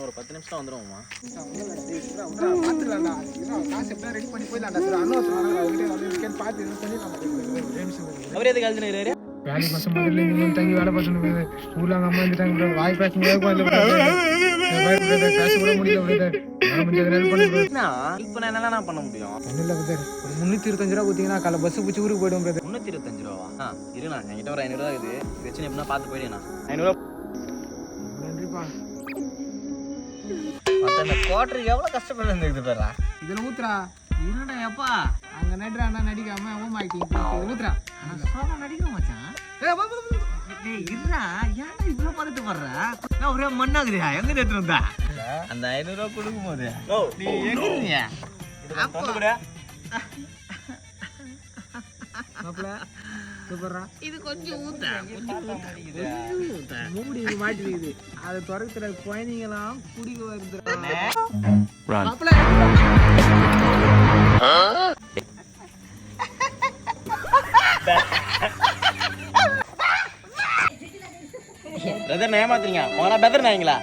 ஒரு 10 நிமிஷம் வந்துருவோமா? பார்த்துக்கலாம்டா. காசு எப்படியா ரெடி பண்ணி போயிடலாம்டா. சரி அண்ணா பார்த்து அவர் எதுக்கு அழுதுனாரு? வேலைக்கு பசங்க மட்டும் தங்கி வேலை பார்த்துன்னு ஊர்ல அவங்க அம்மா வந்துட்டாங்க. வாய் பேசும்போது பேச கூட முடியல. இப்போ நான் என்னென்ன பண்ண முடியும்? ஒன்றும் இல்லை பிரதர். ஒரு 325 ரூபா கொடுத்தீங்கன்னா காலை பஸ் பிடிச்சி ஊருக்கு போயிடும் பிரதர். 325 ரூபாவா? இருண்ணா, என்கிட்ட ஒரு 500 ரூபா இருக்குது. பிரச்சனை எப்படின்னா பார்த்து போயிடுண்ணா. 500 ரூபா. நன்றிப்பா. அந்த குவார்டருக்கு எவ்வளோ கஷ்டப்பட்டு இருந்துக்குது பேரா. இதில் ஊத்துறா. இருடா எப்பா, அங்கே நடுறா நடிக்காம அவன் ஆக்கிட்டு ஊத்துறா. நடிக்க மாட்டான். இருடா, ஏன் இவ்வளோ பார்த்துட்டு வர்றா? நான் ஒரே மண்ணாகுறியா? எங்க எடுத்துட்டு வந்தா அந்த 500 ரூபா கொடுக்கும் போது நீ எங்க இது கொஞ்சம் ஊத்தா மூடி மாட்டிருக்குது. அதை துறக்கிற குழந்தைங்களாம் குடிக்க வருது. பிரதர் ஏமாத்துறீங்க. உங்களா பெதர் நாய்ங்களா?